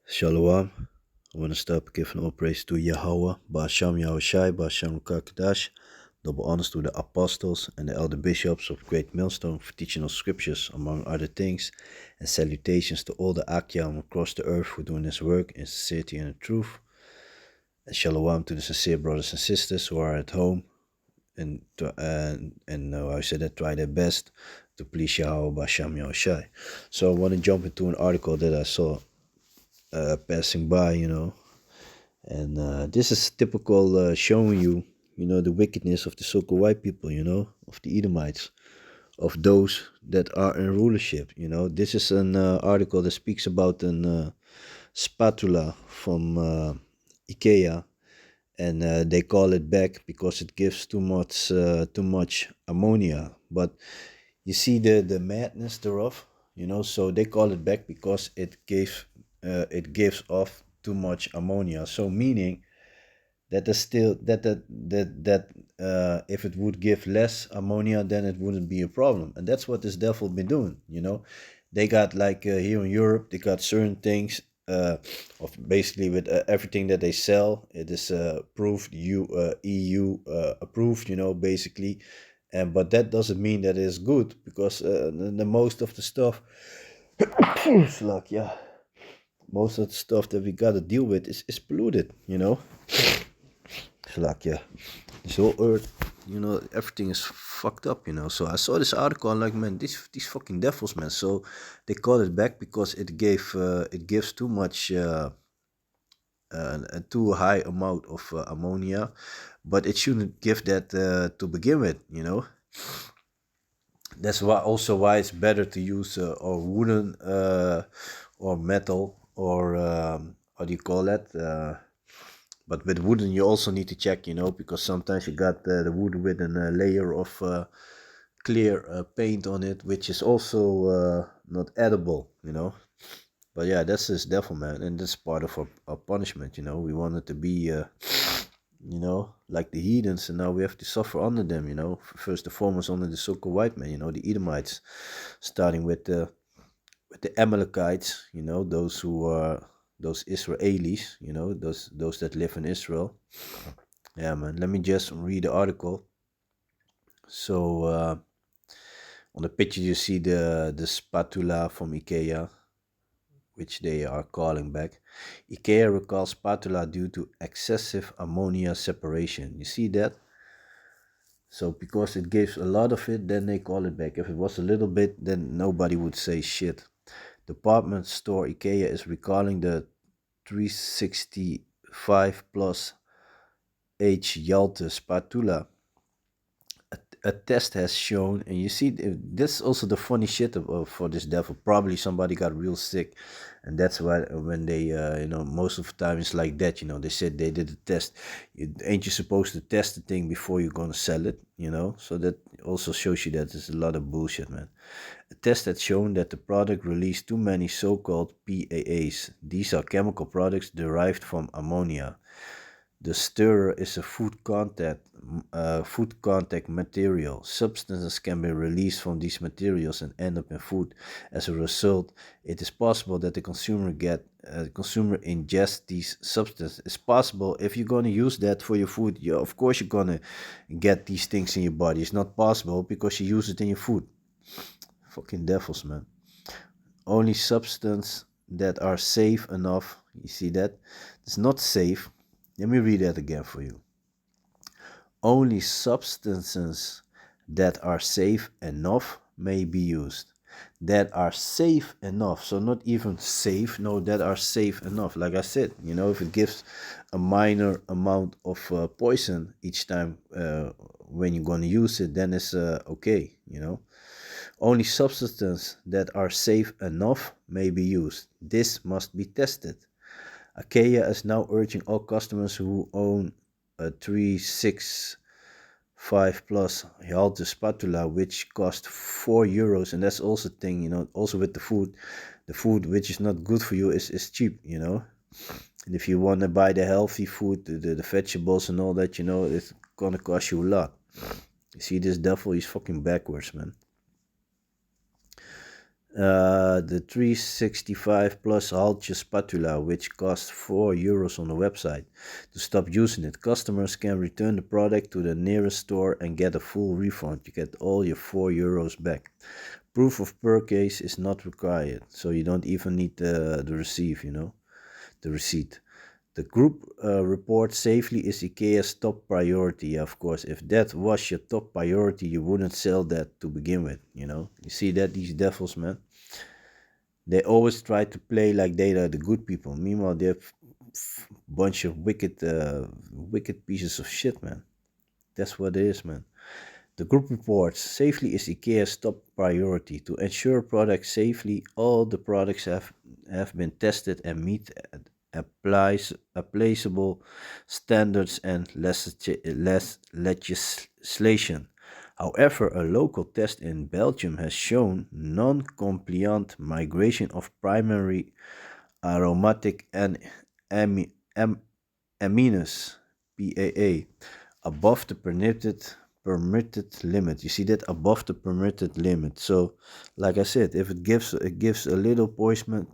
Shalom. I want to start giving all praise to Yahweh, Ba'asham Yahushai, Ba'asham Kakadash, double honors to the apostles and the elder bishops of Great Millstone for teaching us scriptures, among other things, and salutations to all the Akyam across the earth for doing this work in sincerity and in truth. And shalom to the sincere brothers and sisters who are at home and I said that try their best to please Yahweh, Ba'asham Yahushai. So I want to jump into an article that I saw passing by, and this is typical showing you, the wickedness of the so-called white people, of the Edomites, of those that are in rulership. This is an article that speaks about an spatula from IKEA, and they call it back because it gives too much ammonia. But you see the madness thereof, so they call it back because it gives off too much ammonia. So meaning that there's still that if it would give less ammonia, then it wouldn't be a problem. And that's what this devil been doing. They got like here in Europe, they got certain things of basically with everything that they sell, it is approved, EU approved, basically. And but that doesn't mean that it's good, because the most of the stuff it's like, yeah, most of the stuff that we gotta deal with is polluted. It's like, yeah, this whole earth, everything is fucked up. So I saw this article, and like, man, these fucking devils, man. So they call it back because it gives too much a too high amount of ammonia, but it shouldn't give that to begin with. That's why it's better to use or wooden or metal, or how do you call that? But with wooden, you also need to check, because sometimes you got the wood with a layer of clear paint on it, which is also not edible. But yeah, that's this devil, man, and that's part of our punishment. We wanted to be, like the heathens, and now we have to suffer under them. First and foremost under the so-called white men. The Edomites, starting with the Amalekites, those who are those Israelis, those that live in Israel. Yeah, man. Let me just read the article. So on the picture you see the spatula from IKEA, which they are calling back. IKEA recalls spatula due to excessive ammonia separation. You see that? So because it gives a lot of it, then they call it back. If it was a little bit, then nobody would say shit. Department store IKEA is recalling the 365 plus H Yalte spatula. A test has shown, and you see, this is also the funny shit for this devil. Probably somebody got real sick, and that's why when they, most of the time it's like that. They said they did a test. Ain't you supposed to test the thing before you're gonna sell it? So that also shows you that there's a lot of bullshit, man. A test had shown that the product released too many so-called PAAs. These are chemical products derived from ammonia. The stirrer is a food contact material. Substances can be released from these materials and end up in food. As a result, it is possible that the consumer ingests these substances. It's possible if you're gonna use that for your food. Of course you're gonna get these things in your body. It's not possible because you use it in your food. Fucking devils, man. Only substance that are safe enough. You see that? It's not safe. Let me read that again for you. Only substances that are safe enough may be used. That are safe enough. So not even safe. No, that are safe enough. Like I said, if it gives a minor amount of poison each time when you're going to use it, then it's okay, Only substances that are safe enough may be used. This must be tested. IKEA is now urging all customers who own a 365 plus Halte spatula, which cost €4, and that's also thing, also with the food which is not good for you is cheap, And if you want to buy the healthy food, the vegetables and all that, it's gonna cost you a lot. You see, this devil is fucking backwards, man. The 365 plus Haltje spatula, which costs €4 on the website. To stop using it, customers can return the product to the nearest store and get a full refund. You get all your €4 back. Proof of purchase is not required, so you don't even need the receipt, the receipt. The group report safely is IKEA's top priority. Yeah, of course, if that was your top priority, you wouldn't sell that to begin with. You see that these devils, man, they always try to play like they are the good people. Meanwhile, they're bunch of wicked pieces of shit, man. That's what it is, man. The group reports safely is IKEA's top priority. To ensure products safely, all the products have been tested and meet applicable standards and less legislation. However, a local test in Belgium has shown non-compliant migration of primary aromatic and ami- am- aminos (PAA) above the permitted limit. You see that, above the permitted limit. So, like I said, if it gives a little poison,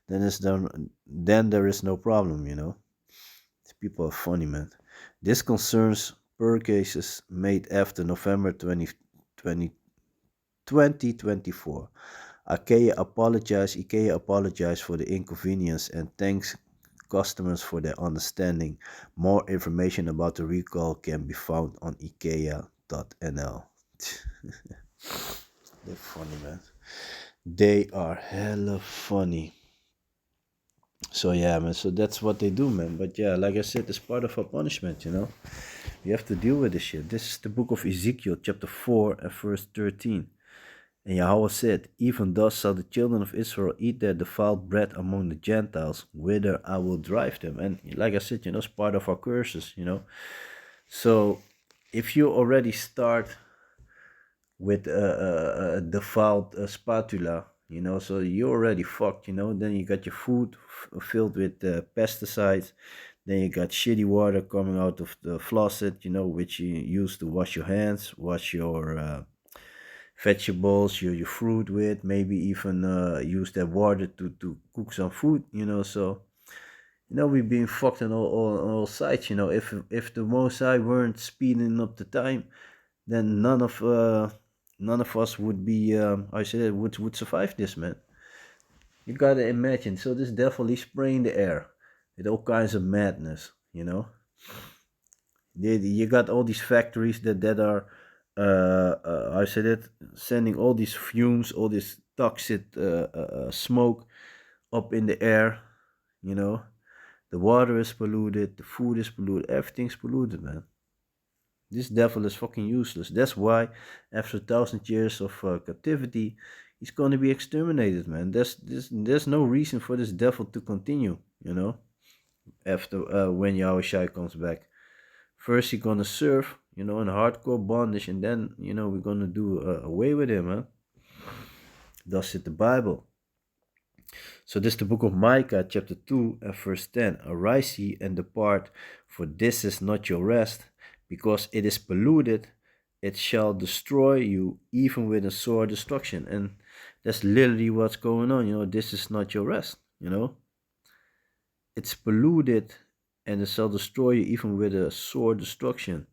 then there is no problem. These people are funny, man. This concerns purchases made after November 2024. IKEA apologized for the inconvenience and thanks customers for their understanding. More information about the recall can be found on ikea.nl. They're funny, man. They are hella funny. So yeah, man. So that's what they do, man. But yeah, like I said, it's part of our punishment. You have to deal with this shit. This is the book of Ezekiel, chapter 4 and verse 13. And Yahweh said, even thus shall the children of Israel eat their defiled bread among the Gentiles, whither I will drive them. And like I said, it's part of our curses. So if you already start with a defiled spatula, so you're already fucked. Then you got your food filled with pesticides. Then you got shitty water coming out of the faucet, which you use to wash your hands, wash your vegetables, your fruit with, maybe even use that water to cook some food. So we've been fucked on all sides. If the Most High weren't speeding up the time, then none of us would be I said it would survive this, man. You gotta imagine. So this devil, he's spraying the air with all kinds of madness. You got all these factories that are I said it, sending all these fumes, all this toxic smoke up in the air. You know, the water is polluted, the food is polluted, everything's polluted, man. This devil is fucking useless. That's why, after 1,000 years of captivity, he's going to be exterminated, man. There's no reason for this devil to continue. After when Yahushua comes back. First, he's gonna serve, in hardcore bondage, and then, we're gonna do away with him, huh? Thus it the Bible. So this is the book of Micah, chapter 2 and verse 10. Arise ye and depart, for this is not your rest, because it is polluted, it shall destroy you, even with a sore destruction. And that's literally what's going on. This is not your rest. It's polluted, and it shall destroy you, even with a sore destruction.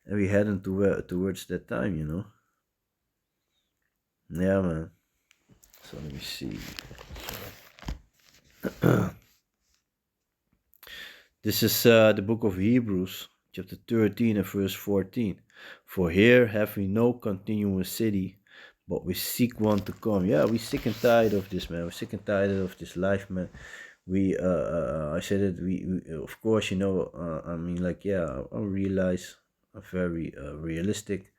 And we heading towards that time. Yeah, man. So let me see. This is the book of Hebrews, chapter 13 and verse 14. For here have we no continuous city, but we seek one to come. Yeah, we're sick and tired of this, man. We're sick and tired of this life, man. I said it, we of course, I mean, like, yeah, I realize I'm very realistic,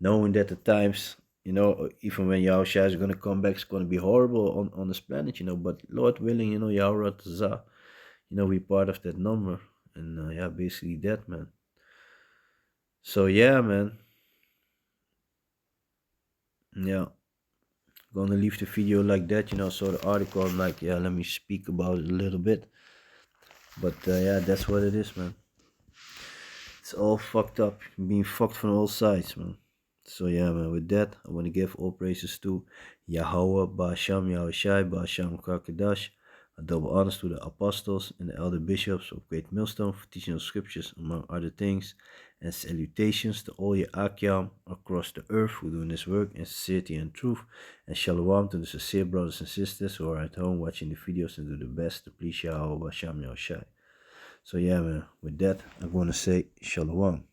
knowing that the times, even when Yahushua is going to come back, it's going to be horrible on this planet, but Lord willing, Yahweh Tazah, we part of that number, and yeah, basically that, man. So yeah, man, yeah, gonna leave the video like that, so the article, I'm like, yeah, let me speak about it a little bit, but yeah, that's what it is, man. It's all fucked up, being fucked from all sides, man. So yeah, man, with that, I want to give all praises to Yahweh, Ba'asham Yahushai, Ba'asham Kakadash. A double honors to the apostles and the elder bishops of Great Millstone for teaching the scriptures, among other things, and salutations to all your Akyam across the earth who do this work in sincerity and truth, and shalom to the sincere brothers and sisters who are at home watching the videos and do the best to please Yahweh, Ba'asham Yahushai. So yeah, man, with that, I'm going to say shalom.